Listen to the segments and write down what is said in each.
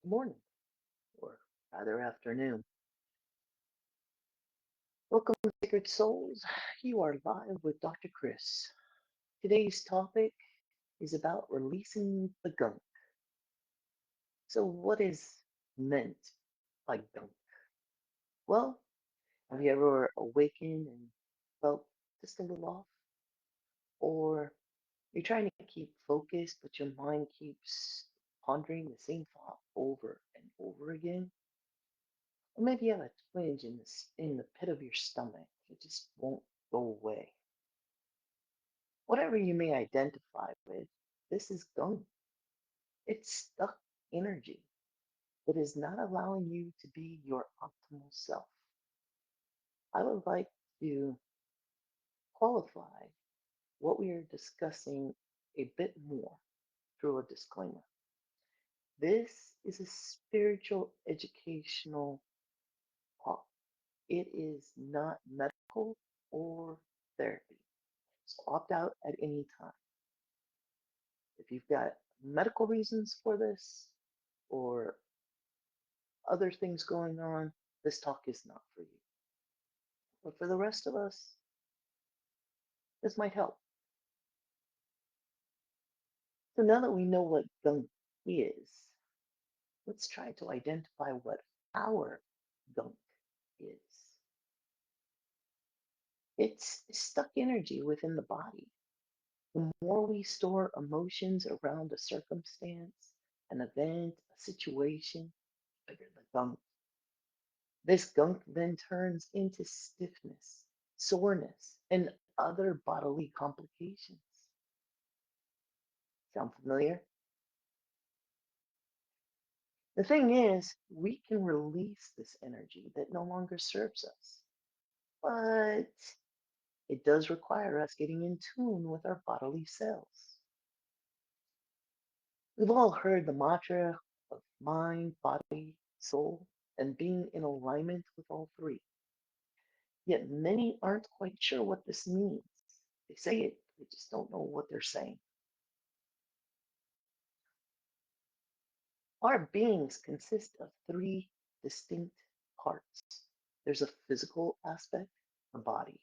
Morning, or rather afternoon. Welcome, Sacred Souls. You are live with Dr. Chris. Today's topic is about releasing the gunk. So, what is meant by gunk? Well, have you ever awakened and felt just a little off? Or you're trying to keep focused, but your mind keeps pondering the same thought over and over again? Or maybe you have a twinge in the pit of your stomach. It just won't go away. Whatever you may identify with, this is gunk. It's stuck energy that is not allowing you to be your optimal self. I would like to qualify what we are discussing a bit more through a disclaimer. This is a spiritual educational talk. It is not medical or therapy. So opt out at any time. If you've got medical reasons for this or other things going on, this talk is not for you. But for the rest of us, this might help. So now that we know what gunk is, let's try to identify what our gunk is. It's stuck energy within the body. The more we store emotions around a circumstance, an event, a situation, the bigger the gunk. This gunk then turns into stiffness, soreness, and other bodily complications. Sound familiar? The thing is, we can release this energy that no longer serves us, but it does require us getting in tune with our bodily cells. We've all heard the mantra of mind, body, soul, and being in alignment with all three. Yet many aren't quite sure what this means. They say it, they just don't know what they're saying. Our beings consist of three distinct parts. There's a physical aspect, the body,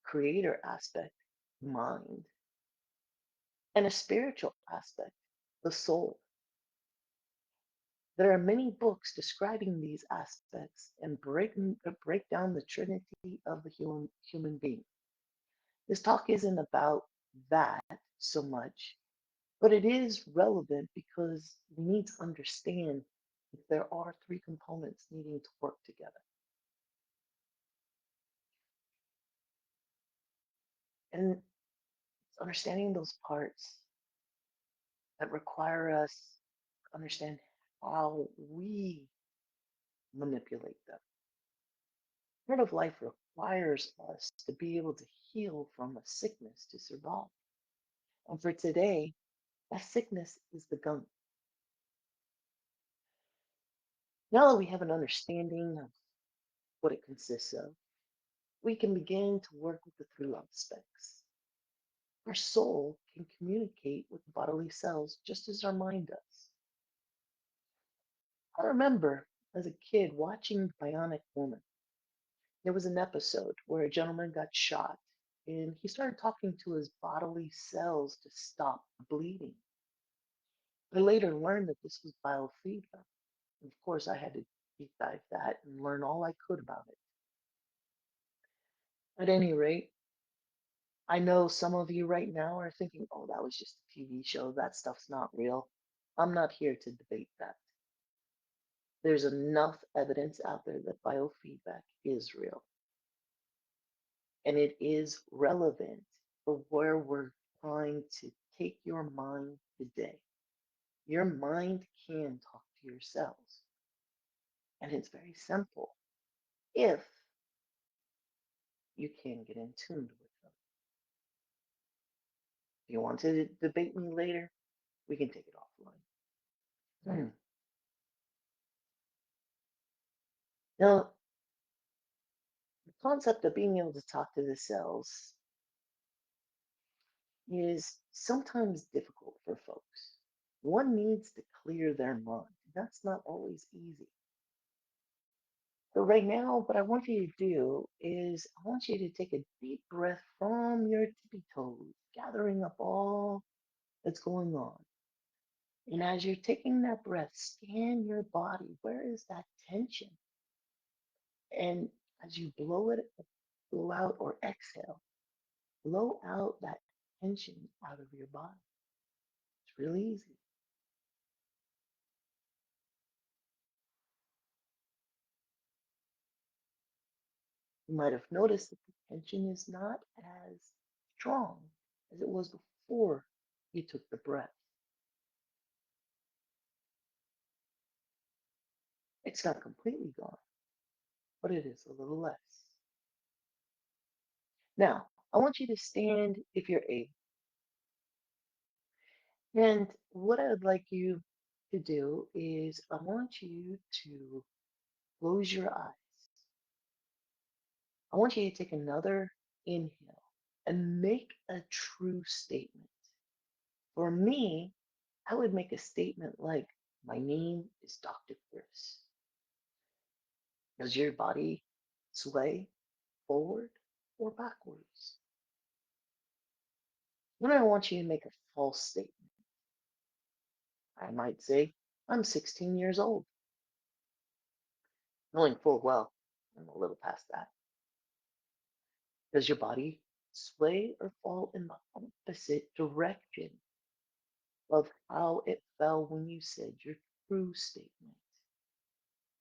creator aspect, mind, and a spiritual aspect, the soul. There are many books describing these aspects and break down the trinity of the human being. This talk isn't about that so much, but it is relevant because we need to understand that there are three components needing to work together. And it's understanding those parts that require us to understand how we manipulate them. Part of life requires us to be able to heal from a sickness to survive. And for today, that sickness is the gunk. Now that we have an understanding of what it consists of, we can begin to work with the three aspects. Our soul can communicate with the bodily cells just as our mind does. I remember as a kid watching Bionic Woman. There was an episode where a gentleman got shot and he started talking to his bodily cells to stop bleeding. I later learned that this was biofeedback. And of course, I had to deep dive that and learn all I could about it. At any rate, I know some of you right now are thinking, oh, that was just a TV show. That stuff's not real. I'm not here to debate that. There's enough evidence out there that biofeedback is real and it is relevant for where we're trying to take your mind today. Your mind can talk to your cells, and it's very simple if you can get in tune with them. If you want to debate me later, we can take it offline. Now, the concept of being able to talk to the cells is sometimes difficult for folks. One needs to clear their mind. That's not always easy. So right now, what I want you to do is I want you to take a deep breath from your tippy toes, gathering up all that's going on. And as you're taking that breath, scan your body. Where is that tension? And as you blow out or exhale, blow out that tension out of your body. It's really easy. You might have noticed that the tension is not as strong as it was before you took the breath. It's not completely gone, but it is a little less. Now, I want you to stand if you're able. And what I would like you to do is I want you to close your eyes. I want you to take another inhale and make a true statement. For me, I would make a statement like, my name is Dr. Chris. Does your body sway forward or backwards? Then I want you to make a false statement. I might say, I'm 16 years old, knowing full well I'm a little past that. Does your body sway or fall in the opposite direction of how it fell when you said your true statement?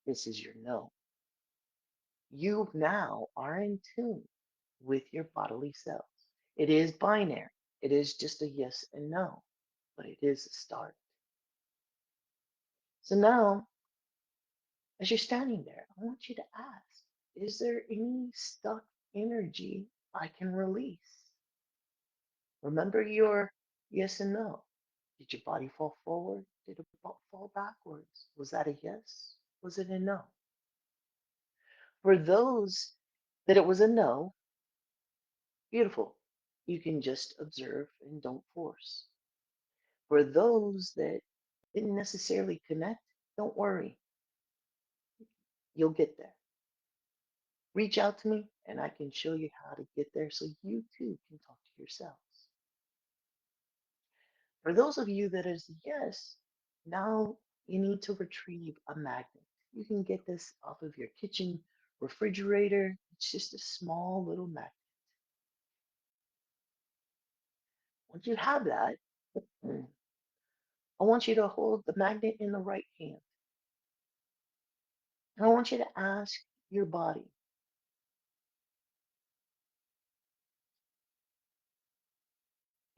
This is your no. You now are in tune with your bodily cells. It is binary. It is just a yes and no, but it is a start. So now, as you're standing there, I want you to ask, is there any stuck energy I can release? Remember your yes and no. Did your body fall forward? Did it fall backwards? Was that a yes? Was it a no? For those that it was a no, beautiful. You can just observe and don't force. For those that didn't necessarily connect, don't worry. You'll get there. Reach out to me and I can show you how to get there so you too can talk to yourselves. For those of you that is yes, now you need to retrieve a magnet. You can get this off of your kitchen refrigerator. It's just a small little magnet. Once you have that, I want you to hold the magnet in the right hand. And I want you to ask your body,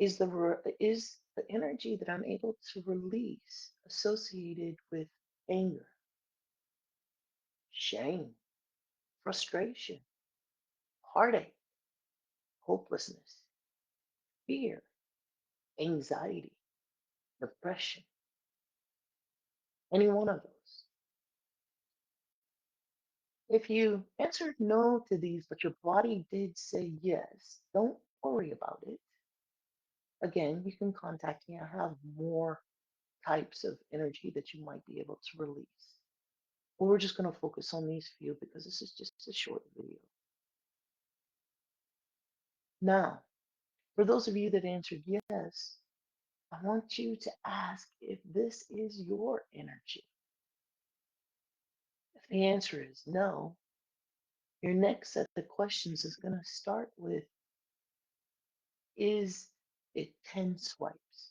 is the energy that I'm able to release associated with anger, shame, frustration, heartache, hopelessness, fear, anxiety, depression, any one of those? If you answered no to these, but your body did say yes, don't worry about it. Again, you can contact me. I have more types of energy that you might be able to release. But we're just going to focus on these few because this is just a short video. Now, for those of you that answered yes, I want you to ask if this is your energy. If the answer is no, your next set of questions is going to start with, is it 10 swipes?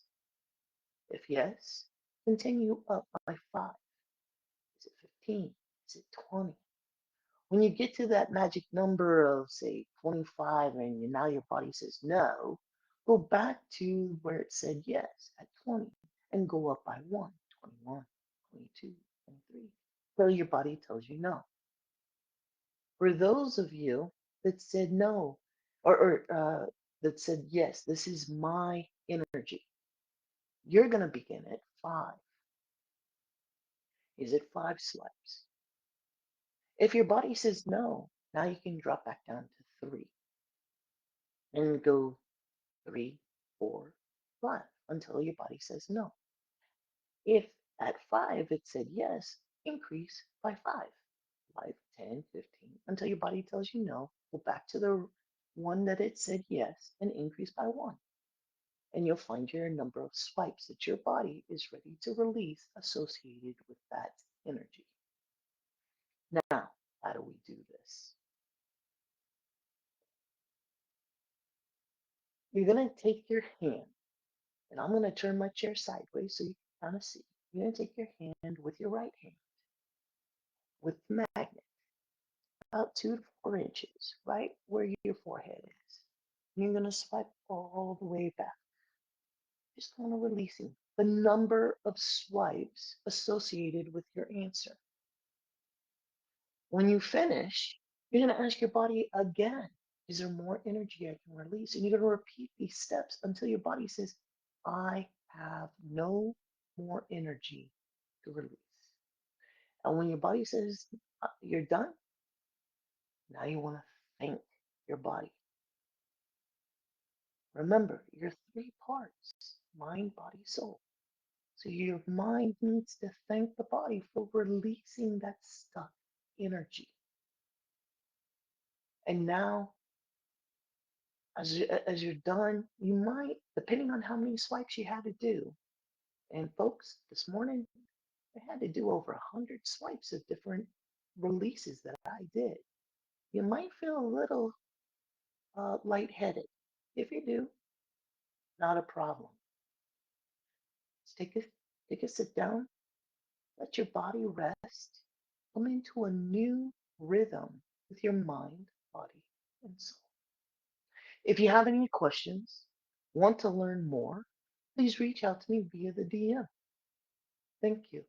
If yes, continue up by 5. Is it 15? Is it 20? When you get to that magic number of, say, 25, and now your body says no, go back to where it said yes at 20 and go up by 1, 21, 22, 23, till your body tells you no. For those of you that said no, or that said yes, this is my energy, you're going to begin at 5. Is it 5 swipes? If your body says no, now you can drop back down to 3 and go 3, 4, 5 until your body says no. If At 5, it said yes, increase by 5. 5, 10, 15, until your body tells you no. Go back to the one that it said yes and increase by 1. And you'll find your number of swipes that your body is ready to release associated with that energy. Now, how do we do this? You're going to take your hand, and I'm going to turn my chair sideways so you can kind of see. You're going to take your hand with your right hand, with the magnet, about 2 to 4 inches, right where your forehead is. And you're going to swipe all the way back, just kind of releasing the number of swipes associated with your answer. When you finish, you're going to ask your body again, is there more energy I can release? And you're going to repeat these steps until your body says, I have no more energy to release. And when your body says you're done, now you want to thank your body. Remember, you're 3 parts: mind, body, soul. So your mind needs to thank the body for releasing that stuck energy. And now, as you're done, you might, depending on how many swipes you had to do. And folks, this morning, I had to do over 100 swipes of different releases that I did. You might feel a little lightheaded. If you do, not a problem. Just take a sit down, let your body rest, come into a new rhythm with your mind, body, and soul. If you have any questions, want to learn more, please reach out to me via the DM. Thank you.